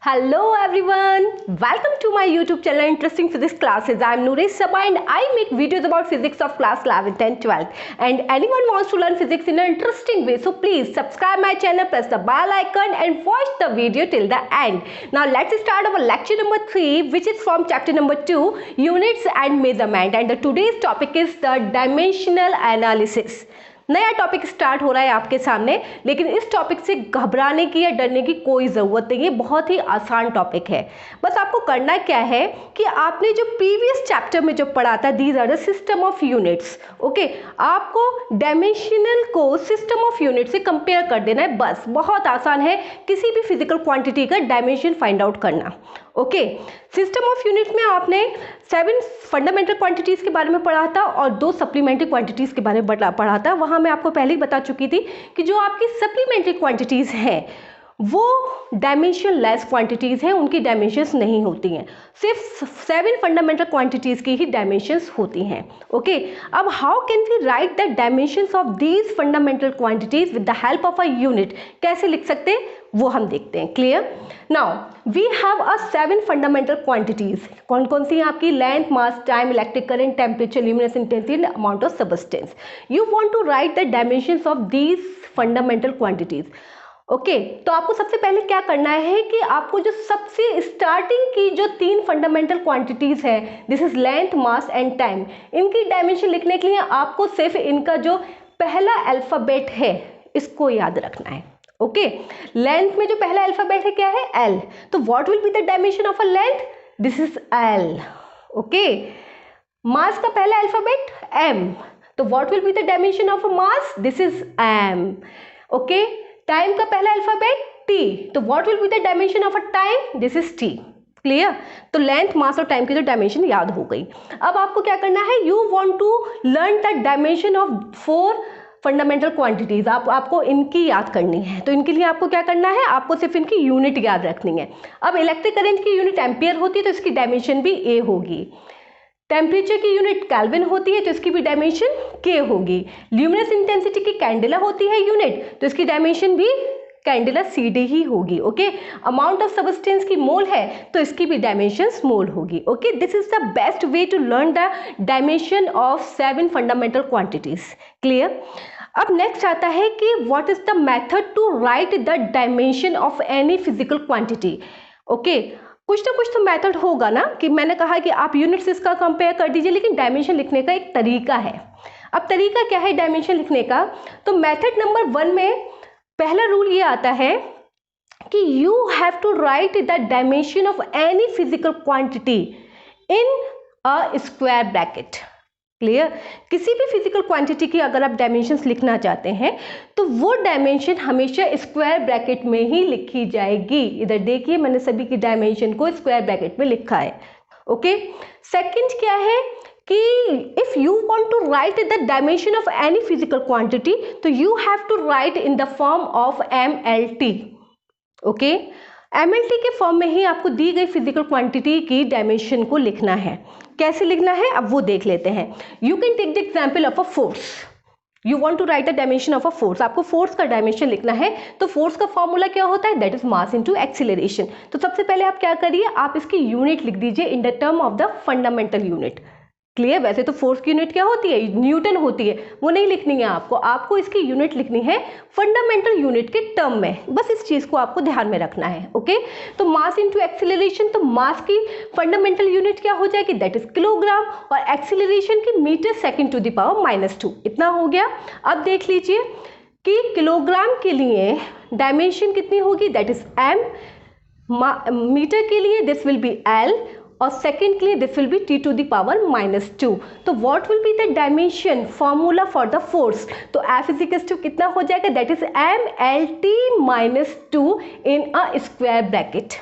Hello everyone, welcome to my YouTube channel Interesting Physics Classes. I am Nuresh Sabha and I make videos about physics of class 11th and 12th. And anyone wants to learn physics in an interesting way, so please subscribe my channel, press the bell icon and watch the video till the end. Now let's start our lecture number 3, which is from chapter number 2, Units and Measurement. And today's topic is the Dimensional Analysis. नया topic start हो रहा है आपके सामने, लेकिन इस topic से घबराने की या डरने की कोई ज़रूरत नहीं है। बहुत ही आसान टॉपिक है। बस आपको करना क्या है कि आपने जो प्रीवियस चैप्टर में जो पढ़ा था, these are the system of units, okay, आपको डायमेंशनल को सिस्टम ऑफ यूनिट से कंपेयर कर देना है। बस बहुत आसान है किसी भी फिजिकल क्वांटिटी का डायमेंशन फाइंड आउट करना। ओके, सिस्टम ऑफ यूनिट में आपने 7 फंडामेंटल क्वांटिटीज़ के बारे में पढ़ा था और 2 सप्लीमेंट्री क्वांटिटीज़ के बारे में पढ़ा था। वहाँ मैं आपको पहले ही बता चुकी थी कि जो आपकी सप्लीमेंट्री क्वांटिटीज़ हैं वो डायमेंशन लेस क्वांटिटीज़ हैं, उनकी डायमेंशंस नहीं होती हैं। सिर्फ 7 फंडामेंटल क्वांटिटीज़ की ही डायमेंशंस होती हैं। ओके, अब how can we write the dimensions of these fundamental quantities with the help of a unit? कैसे लिख सकते हैं वो हम देखते हैं। Clear? Now we have a 7 fundamental quantities. कौन कौन सी हैं आपकी? Length, mass, time, electric current, temperature, luminous intensity and amount of substance. You want to write the dimensions of these fundamental quantities. Okay, तो आपको सबसे पहले क्या करना है कि आपको जो सबसे स्टार्टिंग की जो 3 फंडामेंटल क्वांटिटीज़ है, this is length, mass and time, इनकी डायमेंशन लिखने के लिए आपको सिर्फ इनका जो पहला अल्फ़ाबेट है इसको याद रखना है। ओके, लेंथ में जो पहला अल्फ़ाबेट है क्या है? एल। तो what will be the dimension of a length? This is L. Okay, mass का पहला अल्फ़ाबेट एम, तो what will be the dimension of a mass? This is M. Okay, time का पहला अल्फ़ाबेट टी, तो what will be the dimension of a time? This is T. Clear? तो length, mass और time की जो dimension याद हो गई। अब आपको क्या करना है? You want to learn the dimension of 4 fundamental quantities. आपको इनकी याद करनी है। तो इनके लिए आपको क्या करना है? आपको सिर्फ इनकी यूनिट याद रखनी है। अब इलेक्ट्रिक करंट की यूनिट एम्पियर होती है तो इसकी डायमेंशन भी ए होगी। टेम्परेचर की यूनिट केल्विन होती है तो इसकी भी डायमेंशन के होगी। ल्यूमिनस इंटेंसिटी की कैंडेला होती है यूनिट, तो इसकी डायमेंशन भी कैंडेला CD ही होगी। ओके, अमाउंट ऑफ सबस्टेंस की मोल है तो इसकी भी डायमेंशंस मोल होगी। Okay, this is the best way to learn the dimension of 7 fundamental quantities. Clear? अब नेक्स्ट आता है कि what is the method to write the dimension of any physical quantity. Okay, कुछ ना कुछ तो मेथड होगा ना, कि मैंने कहा कि आप यूनिट्स इसका कंपेयर कर दीजिए, लेकिन डायमेंशन लिखने का एक तरीका है। अब तरीका क्या है डायमेंशन लिखने का? तो मेथड नंबर 1 में पहला रूल ये आता है कि you have to write the dimension of any physical quantity in a square bracket. Clear? किसी भी फिजिकल क्वांटिटी की अगर आप डायमेंशंस लिखना चाहते हैं तो वो डायमेंशन हमेशा स्क्वायर ब्रैकेट में ही लिखी जाएगी। इधर देखिए, मैंने सभी की डायमेंशन को स्क्वायर ब्रैकेट में लिखा है। ओके, सेकंड क्या है कि if you want to write the dimension of any physical quantity तो you have to write in the form of MLT। Okay, MLT के फॉर्म में ही आपको दी गई फिजिकल क्वांटिटी की डायमेंशन को लिखना है। कैसे लिखना है अब वो देख लेते हैं। You can take the example of a force. You want to write the dimension of a force, आपको फोर्स का डायमेंशन लिखना है। तो फोर्स का फॉर्मूला क्या होता है? That is mass into acceleration. तो सबसे पहले आप क्या करिए, आप इसकी यूनिट लिख दीजिए इन the term of the fundamental unit. Clear? वैसे तो फोर्स की यूनिट क्या होती है? न्यूटन होती है, वो नहीं लिखनी है आपको इसकी यूनिट लिखनी है फंडामेंटल यूनिट के टर्म में। बस इस चीज को आपको ध्यान में रखना है। ओके, तो मास इनटू एक्सीलरेशन, तो मास की फंडामेंटल यूनिट क्या हो जाएगी? दैट इज किलोग्राम, और एक्सीलरेशन की metre second to the power -2। इतना हो गया। अब देख लीजिए कि किलोग्राम के लिए डायमेंशन कितनी होगी? That is m। मीटर के लिए दिस विल बी L, और सेकेंड के लिए this will be T to the power -2। तो what will be the dimension formula for the force? तो F इज इक्वल टू कितना हो जाएगा? That is MLT -2 in a square bracket.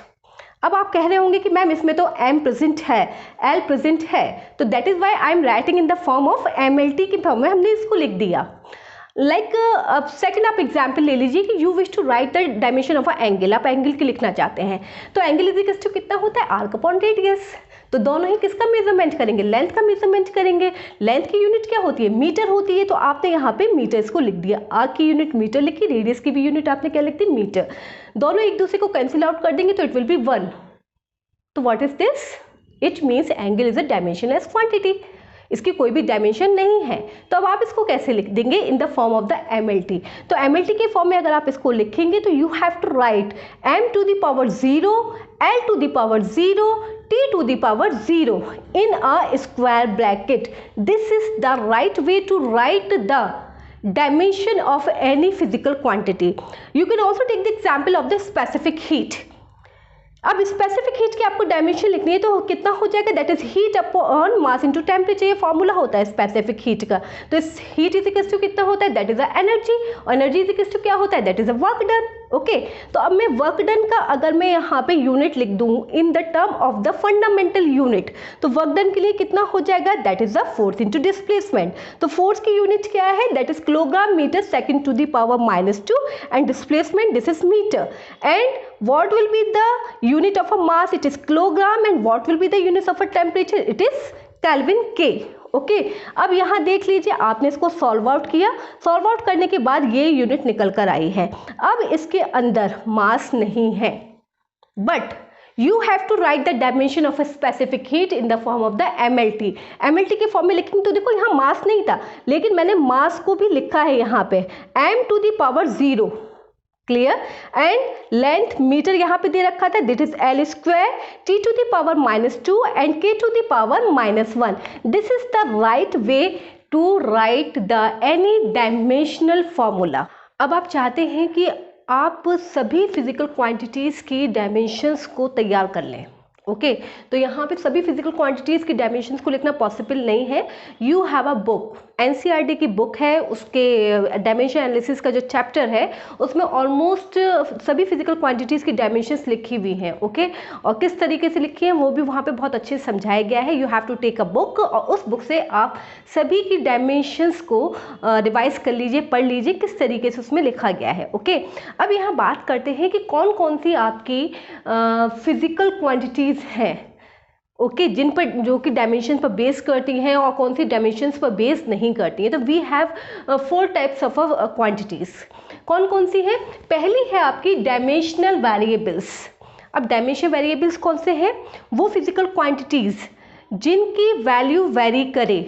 अब आप कह रहे होंगे कि मैम इसमें तो M प्रेजेंट है, L प्रेजेंट है, तो that is why I am writing in the form of MLT की फॉर्म में हमने इसको लिख दिया। लाइक सेकंड आप एग्जाम्पल ले लीजिए कि you wish to write the dimension of a angle. आप एंगल की लिखना चाहते हैं, तो एंगल इज इक्वल टू कितना होता है? Arc upon radius. तो दोनों ही किसका मेजरमेंट करेंगे, लेंथ का मेजरमेंट करेंगे। लेंथ की यूनिट क्या होती है, मीटर होती है, तो आपने यहाँ पे मीटर्स को लिख दिया, आर्क की यूनिट मीटर लिखी, रेडियस की भी यूनिट आपने क्या लिख दी, मीटर। दोनों एक दूसरे को कैंसिल आउट कर देंगे तो इट विल बी 1। तो what is this, it means angle is a dimensionless quantity, इसकी कोई भी डायमेंशन नहीं है। तो अब आप इसको कैसे लिख देंगे, in the form of the MLT। तो MLT के फॉर्म में अगर आप इसको लिखेंगे तो you have to write m to the power 0, l to the power 0, t to the power 0 in a square bracket. This is the right way to write the dimension of any physical quantity. You can also take the example of the specific heat. अब specific heat की आपको dimension लिखनी है तो कितना हो जाएगा, that is heat upon mass into temperature, ये फॉर्मूला होता है स्पेसिफिक हीट का। तो इस हीट इज इक्वल टू कितना होता है, दैट इज अ एनर्जी, और एनर्जी इज इक्वल टू क्या होता है, that is a work done. Okay, तो अब मैं वर्क डन का अगर मैं यहाँ पे यूनिट लिख दूँ in the term of the fundamental unit, तो वर्क डन के लिए कितना हो जाएगा, that is the force into displacement. तो फोर्स की यूनिट क्या है, that is kilogram metre second to the power -2, and displacement this is metre. And what will be the unit of a mass, it is kilogram, and what will be the units of a temperature, it is Kelvin K। Okay, अब यहाँ देख लीजिए, आपने इसको solve out किया, solve out करने के बाद ये यूनिट निकल कर आई है। अब इसके अंदर मास नहीं है, but you have to write the dimension of a specific heat in the form of the MLT। MLT के फॉर्म में लिखेंगे तो देखो यहाँ मास नहीं था, लेकिन मैंने मास को भी लिखा है यहाँ पे m to the power 0, क्लियर। एंड लेंथ मीटर यहाँ पे दे रखा था, that is l square t to the power -2 and k to the power -1। This is the right way to write the any dimensional formula. अब आप चाहते हैं कि आप सभी फिजिकल क्वांटिटीज़ की डायमेंशंस को तैयार कर लें। ओके, तो यहाँ पे सभी फिजिकल क्वांटिटीज़ की डायमेंशंस को लिखना पॉसिबल नहीं है। You have a book, NCERT की बुक है, उसके डायमेंशन एनालिसिस का जो चैप्टर है उसमें ऑलमोस्ट सभी फिजिकल क्वांटिटीज़ की डायमेंशंस लिखी हुई हैं। ओके, और किस तरीके से लिखी है वो भी वहाँ पे बहुत अच्छे से समझाया गया है। You have to take a book, और उस बुक से आप सभी की डायमेंशंस को रिवाइज कर लीजिए, पढ़ लीजिए किस तरीके से उसमें लिखा गया है। ओके, अब यहाँ बात करते हैं कि कौन कौन सी आपकी फिजिकल क्वांटिटीज़ हैं, ओके, जिन पर जो कि डायमेंशन पर बेस करती हैं और कौन सी डायमेंशंस पर बेस नहीं करती हैं। तो we have 4 types of quantities. कौन कौन सी हैं, पहली है आपकी डायमेंशनल वेरिएबल्स। अब डायमेंशनल वेरिएबल्स कौन से हैं, वो फिजिकल क्वांटिटीज़ जिनकी वैल्यू वेरी करे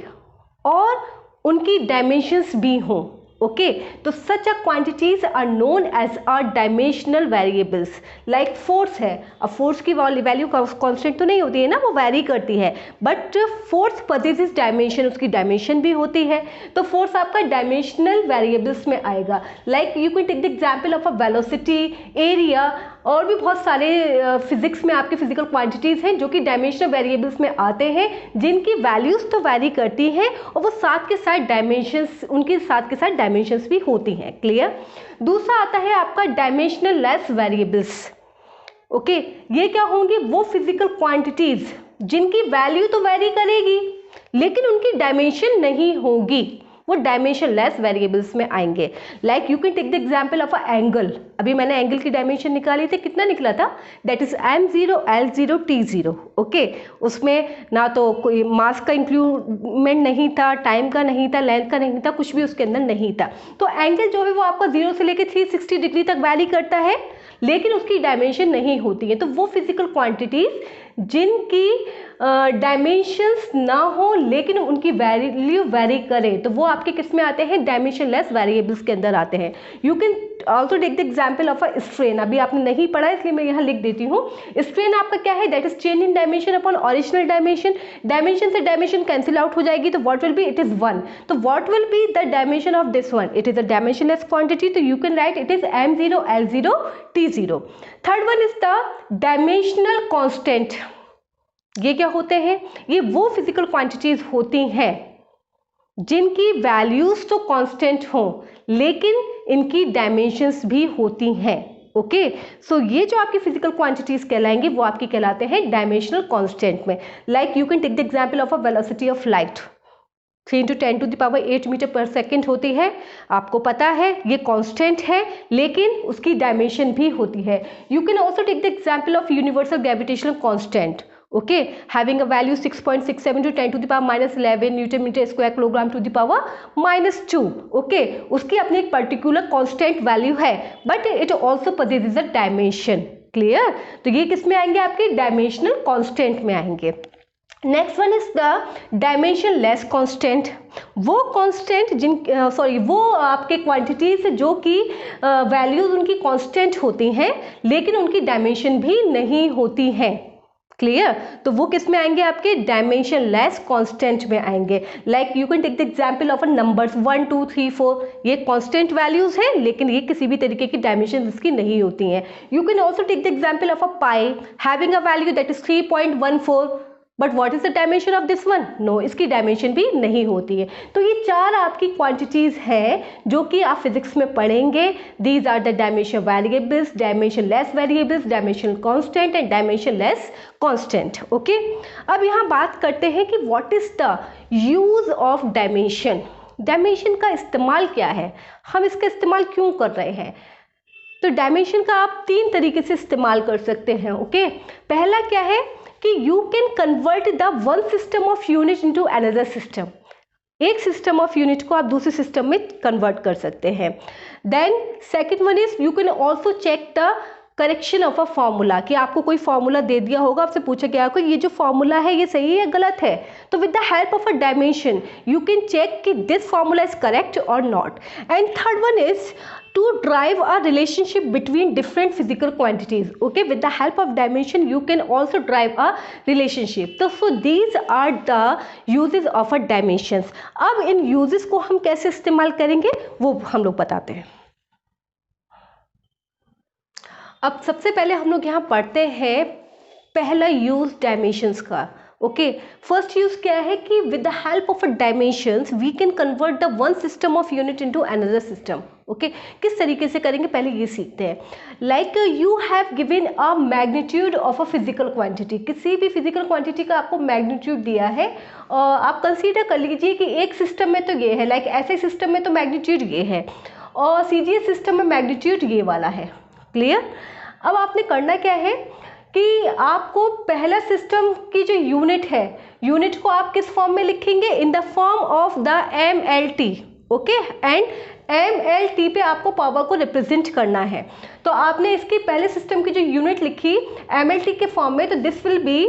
और उनकी डायमेंशंस भी हों। ओके, तो such a quantities are known as a dimensional variables. Like force है, अब फोर्स की वैल्यू कांस्टेंट तो नहीं होती है ना, वो वेरी करती है, बट फोर्स पजेसेस डायमेंशन, उसकी डायमेंशन भी होती है। तो फोर्स आपका डायमेंशनल वेरिएबल्स में आएगा। Like you can take the example of a velocity, area, और भी बहुत सारे फिजिक्स में आपके फिजिकल क्वांटिटीज़ हैं जो कि डायमेंशनल वेरिएबल्स में आते हैं, जिनकी वैल्यूज़ तो वैरी करती हैं और वो साथ के साथ डायमेंशंस, उनके साथ के साथ डायमेंशंस भी होती हैं। क्लियर। दूसरा आता है आपका डायमेंशनल लेस वेरिएबल्स। ओके, ये क्या होंगी, वो फिजिकल क्वांटिटीज़ जिनकी वैल्यू तो वैरी करेगी लेकिन उनकी डायमेंशन नहीं होगी, वो डायमेंशन लेस वेरिएबल्स में आएंगे। Like you can take the example of a angle. अभी मैंने एंगल की डायमेंशन निकाली थी, कितना निकला था, that is m0 l0 t0। Okay, उसमें ना तो कोई मास का इंक्लूडमेंट नहीं था, टाइम का नहीं था, लेंथ का नहीं था, कुछ भी उसके अंदर नहीं था। तो एंगल जो है वो आपका 0 से लेकर 360 डिग्री तक वैरी करता है, लेकिन उसकी डायमेंशन नहीं होती है। तो वो फिजिकल क्वांटिटीज जिनकी डायमेंशंस ना हो लेकिन उनकी वैल्यू वेरी करे, तो वो आपके किस में आते हैं, डायमेंशन लेस वेरिएबल्स के अंदर आते हैं। You can also take the example of a strain. अभी आपने नहीं पढ़ा इसलिए मैं यहाँ लिख देती हूँ। स्ट्रेन आपका क्या है, that is change in dimension upon original dimension. Dimension से डायमेंशन कैंसिल आउट हो जाएगी, तो what will be, it is 1। तो what will be the dimension of this one, it is a dimensionless quantity, तो you can write it is m0 l0 t0। Third one is the dimensional constant. ये क्या होते हैं, ये वो physical quantities होती हैं जिनकी वैल्यूज तो कांस्टेंट हो लेकिन इनकी डायमेंशंस भी होती हैं। ओके, सो ये जो आपकी फिजिकल क्वांटिटीज कहलाएंगे वो आपकी कहलाते हैं डायमेंशनल कांस्टेंट में। Like you can take the example of a velocity of light, 3 × 10⁸ metre पर सेकेंड होती है। आपको पता है ये कांस्टेंट है लेकिन उसकी डायमेंशन भी होती है। You can also take the example of universal gravitational constant. Okay, having a value 6.67 to 10 to the power minus 11 newton metre square kilogram to the power -2. Okay, उसकी अपनी एक पर्टिकुलर कांस्टेंट वैल्यू है, but it also possesses a dimension. Clear? तो ये किस में आएंगे? आपके डायमेंशनल कांस्टेंट में आएंगे. Next one is the dimension less constant. वो कांस्टेंट वो आपके क्वांटिटीज जो कि वैल्यूज उनकी कांस्टेंट होती हैं लेकिन उनकी डायमेंशन भी नहीं होती हैं. क्लियर? तो वो किस में आएंगे? आपके डायमेंशन लेस कांस्टेंट में आएंगे. Like you can take the example of a numbers 1 2 3 4. ये कांस्टेंट वैल्यूज हैं लेकिन ये किसी भी तरीके की डायमेंशन इसकी नहीं होती हैं. You can also take the example of a pi having a value that is 3.14. But what is the dimension of this one? No, इसकी डायमेंशन भी नहीं होती है. तो ये चार आपकी क्वांटिटीज हैं जो कि आप फिजिक्स में पढ़ेंगे. These are the dimension variables, dimension less variables, dimension constant and dimension less constant. Okay, अब यहाँ बात करते हैं कि what is the use of dimension. Dimension का इस्तेमाल क्या है, हम इसका इस्तेमाल क्यों कर रहे हैं? तो डायमेंशन का आप 3 तरीके से इस्तेमाल कर सकते हैं. ओके, पहला क्या है कि you can convert the one system of unit into another system. एक सिस्टम ऑफ यूनिट को आप दूसरे सिस्टम में कन्वर्ट कर सकते हैं. Then second one is you can also check the correction of a formula, कि आपको कोई फॉर्मूला दे दिया होगा, आपसे पूछा गया होगा ये जो फॉर्मूला है ये सही है या गलत है. तो with the help of a dimension you can check कि दिस फॉर्मूला इज करेक्ट और not. And third one is to drive a relationship between different physical quantities. Okay, with the help of dimension you can also drive a relationship. So these are the uses of a dimensions. अब इन uses को हम कैसे इस्तेमाल करेंगे वो हम लोग बताते हैं. अब सबसे पहले हम लोग यहाँ पढ़ते हैं पहला यूज डायमेंशंस का. ओके, फर्स्ट यूज क्या है कि with the help of a dimensions we can convert the one system of unit into another system. Okay, किस तरीके से करेंगे पहले ये सीखते हैं. Like you have given a magnitude of a physical quantity. किसी भी फिजिकल क्वांटिटी का आपको मैग्नीट्यूड दिया है और आप कंसीडर कर लीजिए कि एक सिस्टम में तो ये है, लाइक ऐसे सिस्टम में तो मैग्नीट्यूड ये है और सीजीएस सिस्टम में मैग्नीट्यूड ये वाला है. क्लियर? अब आपने करना क्या है कि आपको पहला सिस्टम की जो यूनिट है, यूनिट को आप किस फॉर्म में लिखेंगे? इन the form of the MLT. Okay, and MLT पे आपको पावर को रिप्रेजेंट करना है. तो आपने इसकी पहले सिस्टम की जो यूनिट लिखी MLT के फॉर्म में, तो this will be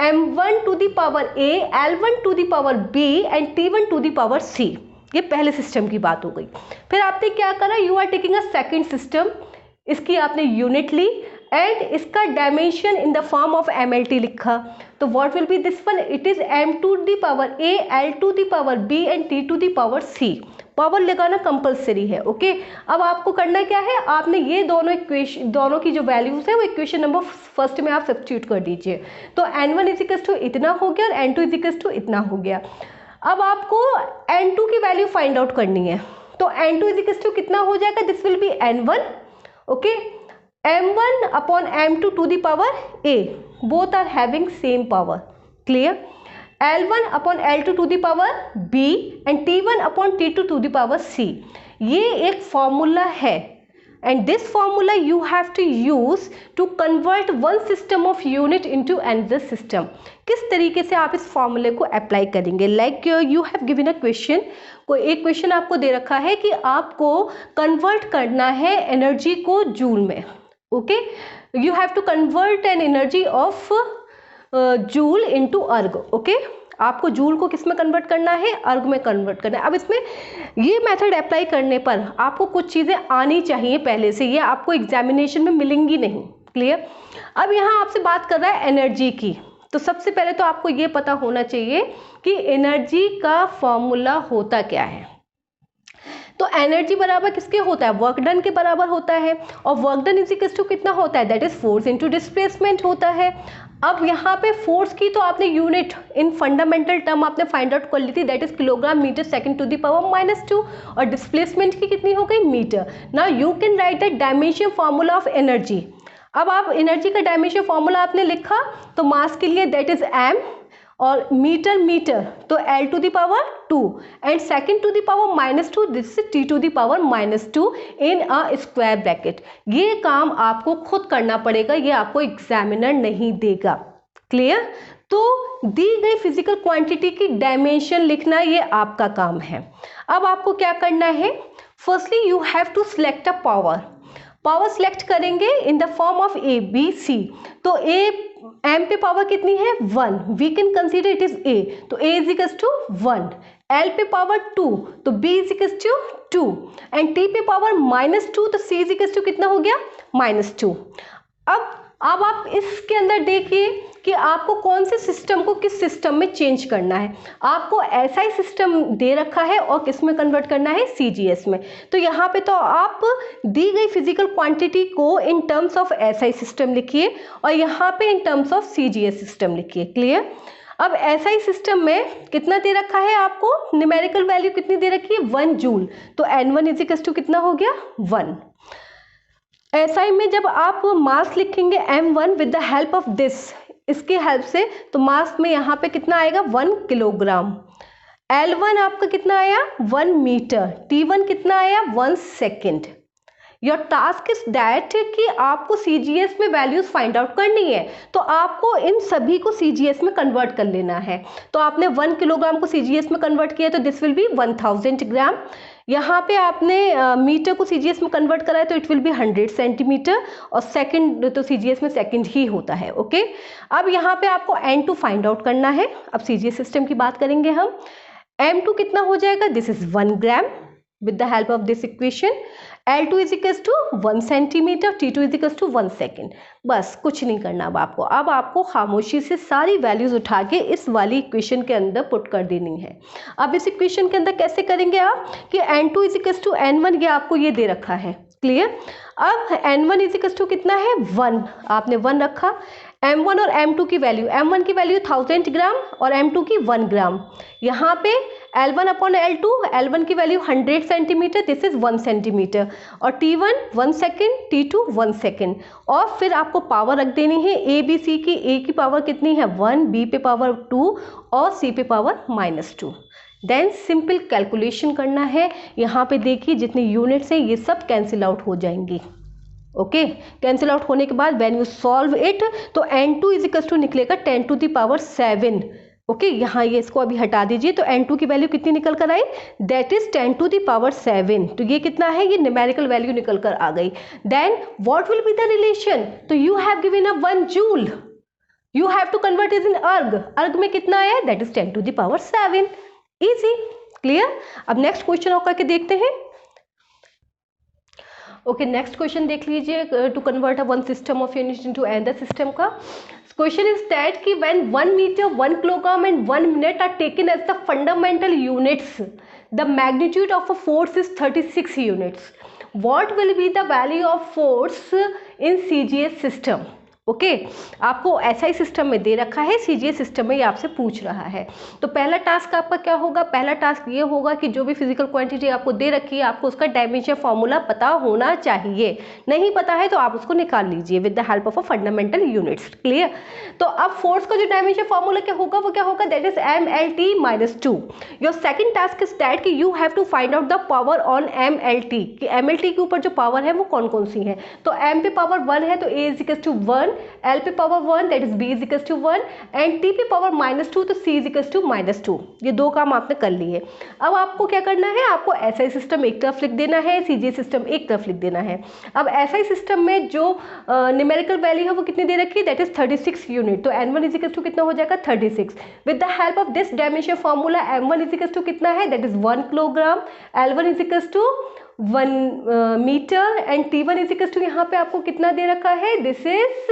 M1 to the power A, L1 to the power B and T1 to the power C. ये पहले सिस्टम की बात हो गई. फिर आपने क्या करा? You are taking a second system. इसकी आपने यूनिट ली एंड इसका dimension in the form of MLT लिखा. तो what will be this one? It is M to the power A, L to the power B and T to the power C. Power लगाना compulsory है. Okay, अब आपको करना क्या है? आपने ये दोनों की जो वैल्यूज है वो इक्वेशन नंबर फर्स्ट में आप सब्स्टिट्यूट कर दीजिए. तो N1 इजिकल्स टू इतना हो गया और N2 इजिकल्स टू इतना हो गया. अब आपको N2 की वैल्यू फाइंड आउट करनी है. तो N2 इजिकल्स टू कितना हो जाएगा? This will B N1. Okay, M1 upon M2 to the power A, both are having same power. Clear? L1 upon L2 to the power B and T1 upon T2 to the power C. ये एक formula है and this formula you have to use to convert one system of unit into another system. किस तरीके से आप इस फॉर्मूले को अप्लाई करेंगे? Like you have given a question, कोई एक क्वेश्चन आपको दे रखा है कि आपको कन्वर्ट करना है एनर्जी को जूल में. Okay, you have to convert an energy of joule into erg. Okay, आपको जूल को किस में कन्वर्ट करना है? अर्ग में कन्वर्ट करना है. अब इसमें ये मेथड अप्लाई करने पर आपको कुछ चीज़ें आनी चाहिए पहले से, ये आपको एग्जामिनेशन में मिलेंगी नहीं. क्लियर? अब यहाँ आपसे बात कर रहा है एनर्जी की. तो सबसे पहले तो आपको ये पता होना चाहिए कि एनर्जी का फॉर्मूला होता क्या है. तो एनर्जी बराबर किसके होता है? वर्क डन के बराबर होता है. और work done is equal to कितना होता है? That is force into displacement होता है. अब यहाँ पे फोर्स की तो आपने यूनिट इन फंडामेंटल टर्म आपने फाइंड आउट कर ली थी, that is kilogram metre second to the power -2. और डिस्प्लेसमेंट की कितनी हो गई? Metre. Now you can write the dimension formula of energy. अब आप एनर्जी का डायमेंशन फॉर्मूला आपने लिखा, तो मास के लिए दैट इज M और मीटर तो L to the power 2 and second to the power -2, this is T to the power -2 in a square bracket. ये काम आपको खुद करना पड़ेगा, ये आपको एग्जामिनर नहीं देगा. क्लियर। तो दी गई फिजिकल क्वांटिटी की डायमेंशन लिखना ये आपका काम है। अब आपको क्या करना है, firstly you have to select a power select करेंगे in the form of A B C. तो ए एम पे पावर कितनी है 1, we can consider it is A, तो A is equals to 1। L पे पावर 2, तो B is equals to 2 and T पे power -2, तो सी इज इक्वल्स टू कितना हो गया -2। अब आप इसके अंदर देखिए कि आपको कौन से सिस्टम को किस सिस्टम में चेंज करना है। आपको ऐसा ही सिस्टम दे रखा है और किस में कन्वर्ट करना है, सीजीएस में। तो यहाँ पे तो आप दी गई फिजिकल क्वांटिटी को in terms of SI system लिखिए और यहाँ पे in terms of CGS system लिखिए। क्लियर। अब एसआई सिस्टम में कितना दे रखा है आपको, न्यूमेरिकल वैल्यू कितनी दे रखी है 1 जूल, तो N1 इज इक्वल टू कितना हो गया 1। एसआई में जब आप मास लिखेंगे M1 with the help of this, इसकी हेल्प से, तो मास में यहाँ पे कितना आएगा 1 किलोग्राम। L1 आपका कितना आया 1 मीटर, T1 कितना आया 1 second. Your task is that कि आपको सीजीएस में वैल्यूज फाइंड आउट करनी है, तो आपको इन सभी को सीजीएस में कन्वर्ट कर लेना है। तो आपने 1 किलोग्राम को सीजीएस में कन्वर्ट किया तो दिस विल बी 1000 ग्राम। यहाँ पे आपने मीटर को सीजीएस में कन्वर्ट करा है तो इट विल बी 100 सेंटीमीटर, और सेकंड तो सीजीएस में सेकंड ही होता है। ओके। अब यहाँ पे आपको N2 फाइंड आउट करना है। अब सीजीएस सिस्टम की बात करेंगे हम। M2 कितना हो जाएगा, this is 1 gram with the help of this equation। L2 is equals to 1 centimetre, T2 is equals to 1 second. बस कुछ नहीं करना अब आपको खामोशी से सारी वैल्यूज उठा के इस वाली इक्वेशन के अंदर पुट कर देनी है। अब इस इक्वेशन के अंदर कैसे करेंगे आप कि N2 is equals to N1, ये आपको ये दे रखा है। क्लियर। अब N1 is equals to कितना है 1, आपने 1 रखा। M1 और M2 की वैल्यू, M1 की वैल्यू 1000 ग्राम और M2 की 1 ग्राम। यहाँ पे L1 अपॉन L2, L1 की value 100 centimetre, this is 1 centimetre, और T1 1 सेकेंड, T2 1 सेकेंड। और फिर आपको पावर रख देनी है ए बी सी की। ए की पावर कितनी है 1, बी पे पावर 2 और सी पे पावर -2। देन सिंपल कैलकुलेशन करना है। यहाँ पे देखिए जितने यूनिट्स हैं ये सब कैंसिल आउट हो जाएंगी। ओके। कैंसिल आउट होने के बाद व्हेन यू सॉल्व इट तो N2 इज इक्वल टू निकलेगा 10 टू द पावर 7। ओके। यहाँ ये इसको अभी हटा दीजिए, तो N2 की वैल्यू कितनी निकल कर आई, that is 10 to the power 7। तो ये कितना है, ये न्यूमेरिकल वैल्यू निकल कर आ गई। Then what will be the relation, तो you have given a 1 joule, you have to convert is in erg में कितना आया, that is 10 to the power 7। Easy. Clear. अब नेक्स्ट क्वेश्चन और करके देखते हैं। ओके, नेक्स्ट क्वेश्चन देख लीजिए। To convert a one system of unit into another system का क्वेश्चन इज दैट कि when 1 metre 1 kilogram and 1 minute are taken as the fundamental units, the magnitude of a force is 36 units. What will be the value of force in CGS system. Okay. आपको SI system में दे रखा है, CGS system में ये आपसे पूछ रहा है। तो पहला टास्क आपका क्या होगा, पहला टास्क ये होगा कि जो भी फिजिकल क्वांटिटी आपको दे रखी है आपको उसका डायमेंशन फॉर्मूला पता होना चाहिए। नहीं पता है तो आप उसको निकाल लीजिए with the help of a fundamental units. Clear. तो अब फोर्स का जो डायमेंशन फॉर्मूला क्या होगा, वो क्या होगा, that is MLT-2। Your second task is that कि you have to find out the power on MLT, कि MLT के ऊपर जो पावर है वो कौन कौन सी है। तो M पे पावर 1 है तो A is equal to 1, L पे power 1 that is B is equal to 1 and T पे पावर -2 तो C इज इक्वल टू -2। ये दो काम आपने कर लिए। अब आपको क्या करना है, आपको एसआई सिस्टम एक तरफ लिख देना है, सीजीएस सिस्टम एक तरफ लिख देना है। अब एसआई सिस्टम में जो न्यूमेरिकल वैल्यू है वो कितनी दे रखी है, दैट इज 36 यूनिट। तो N1 इज इक्वल टू कितना हो जाएगा 36। With the help of this dimension formula M1 is equal to कितना है, that is 1 kilogram, L1 is equal to 1 metre and T1 is equal to यहाँ पे आपको कितना दे रखा है, दिस इज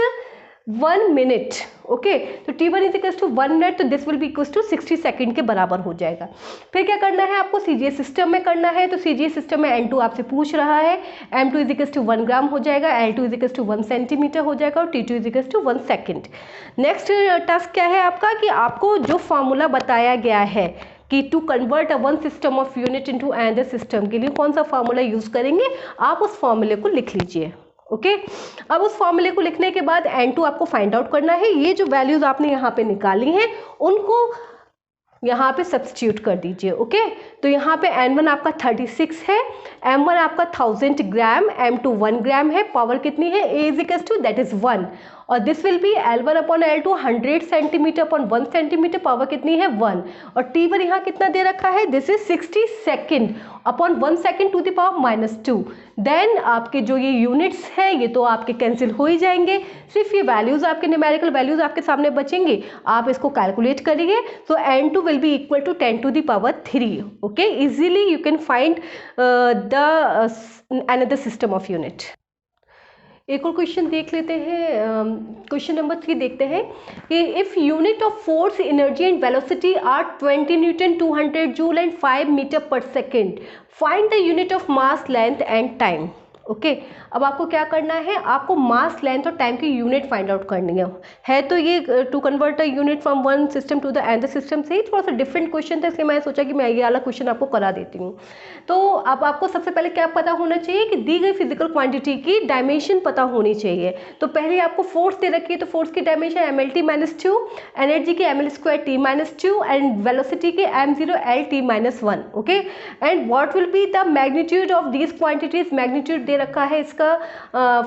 1 मिनट। ओके। तो T1 is equal to 1 minute, तो this will be equal to 60 second के बराबर हो जाएगा। फिर क्या करना है आपको, सीजीएस सिस्टम में करना है। तो सीजीएस सिस्टम में N2 आपसे पूछ रहा है, M2 इज इक्वल टू 1 ग्राम हो जाएगा, L2 is equal to 1 centimetre हो जाएगा और T2 is equal to 1 second. Next task क्या है आपका कि आपको जो फॉर्मूला बताया गया है कि to convert a one system of unit into another system के लिए कौन सा फॉर्मूला यूज करेंगे, आप उस फॉर्मूले को लिख लीजिए। ओके। अब उस फॉर्मूले को लिखने के बाद N2 आपको फाइंड आउट करना है। ये जो वैल्यूज आपने यहाँ पे निकाली हैं उनको यहाँ पे सब्स्टिट्यूट कर दीजिए। ओके। तो यहाँ पे N1 आपका 36 है, M1 आपका 1000 ग्राम, M2 1 ग्राम है, पावर कितनी है, A is equal to that is 1 और this will be L1 upon L2 100 centimetre upon 1 centimetre, power कितनी है 1, और T1 यहाँ कितना दे रखा है, this is 60 second upon 1 second to the power -2। Then आपके जो ये यूनिट्स हैं ये तो आपके कैंसिल हो ही जाएंगे, सिर्फ ये वैल्यूज आपके न्यूमेरिकल वैल्यूज आपके सामने बचेंगे, आप इसको कैलकुलेट करिए। So N2 will be equal to 10 to the power 3। Okay, easily you can find the another system of unit. एक और क्वेश्चन देख लेते हैं, क्वेश्चन नंबर 3 देखते हैं कि if unit of force, energy and velocity are 20 newton, 200 joule and 5 metre पर second, find the unit of mass, length and time. Okay, अब आपको क्या करना है, आपको मास, लेंथ और टाइम की यूनिट फाइंड आउट करनी है तो ये to convert a unit from one system to the other system से ही थोड़ा सा डिफरेंट क्वेश्चन था, इसलिए मैंने सोचा कि मैं ये वाला क्वेश्चन आपको करा देती हूँ। तो अब आपको सबसे पहले क्या पता होना चाहिए कि दी गई फिजिकल क्वांटिटी की डायमेंशन पता होनी चाहिए। तो पहले आपको फोर्स दे रखी है, तो फोर्स की डायमेंशन mL/t-2, एनर्जी की mL²t-2 एंड वेलोसिटी की m0L/t-1। Okay, and what will be the magnitude of these quantities. Magnitude दे रखा है इसका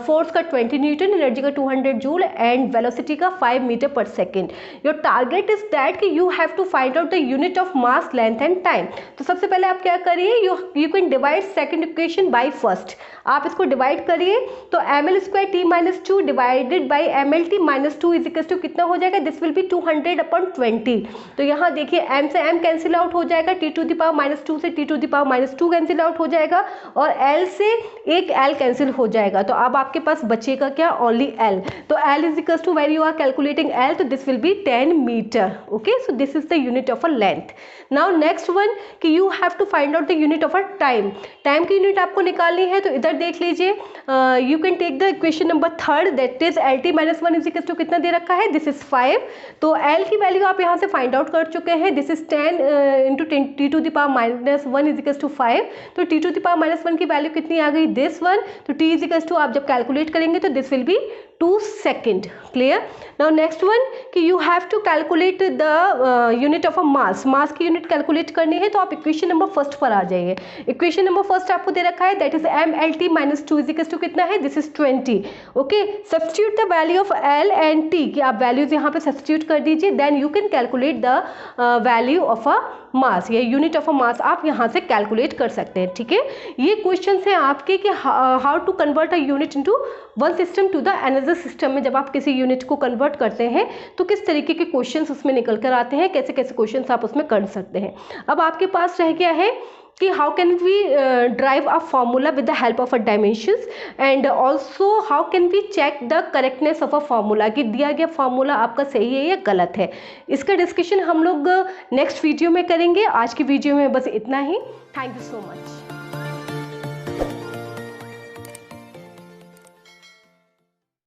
फोर्स का 20 न्यूटन, एनर्जी का 200 जूल एंड वेलोसिटी का 5 मीटर पर second. Your target is that कि you have to find out the unit of mass, length and time. तो सबसे पहले आप क्या करिए, you can divide second equation by first. आप इसको डिवाइड करिए, तो mL²t-2 divided by mL/t-2 is equal to कितना हो जाएगा, दिस विल बी 200/20। तो यहाँ देखिए m से m कैंसिल आउट हो जाएगा, t⁻2 से t⁻2 कैंसिल आउट हो जाएगा, और l से एक l कैंसिल हो जाएगा। तो अब आपके पास बचेगा क्या, ओनली l। तो l is equal to where you are calculating l, तो this will be 10 metre. Okay, so this is the unit of a length. Now next one कि you have to find out the unit of a time. Time की unit आपको निकालनी है, तो इधर देख लीजिए, you can take the equation number 3 that is L/t-1 is equal to कितना दे रखा है, दिस इज 5। तो l की वैल्यू आप यहाँ से फाइंड आउट कर चुके हैं, this is 10 into t⁻1 is equal to 5। तो t⁻1 की वैल्यू कितनी आ गई, दिस वन। तो t इज इक्वल टू आप जब कैलकुलेट करेंगे तो this will be 2 second. Clear. Now next one कि you have to calculate the unit of a mass. Mass की यूनिट कैलकुलेट करनी है, तो आप इक्वेशन नंबर फर्स्ट पर आ जाइए। इक्वेशन नंबर फर्स्ट आपको दे रखा है, that is mL/t-2 is equal to कितना है, this is 20। Okay, substitute the value of l and t, कि आप वैल्यूज यहाँ पे सब्स्टिट्यूट कर दीजिए, then you can calculate the value of a mass या यूनिट ऑफ अ मास आप यहाँ से कैलकुलेट कर सकते हैं। ठीक है, ये क्वेश्चन है आपके कि how to convert a unit into one system to the another system में जब आप किसी यूनिट को कन्वर्ट करते हैं तो किस तरीके के क्वेश्चंस उसमें निकल कर आते हैं, कैसे कैसे क्वेश्चंस आप उसमें कर सकते हैं। अब आपके पास रह गया है कि how can we derive a formula with the help of a dimensions, and also how can we check the correctness of a formula, कि दिया गया फॉर्मूला आपका सही है या गलत है। इसका डिस्कशन हम लोग नेक्स्ट वीडियो में करेंगे। आज की वीडियो में बस इतना ही। Thank you so much.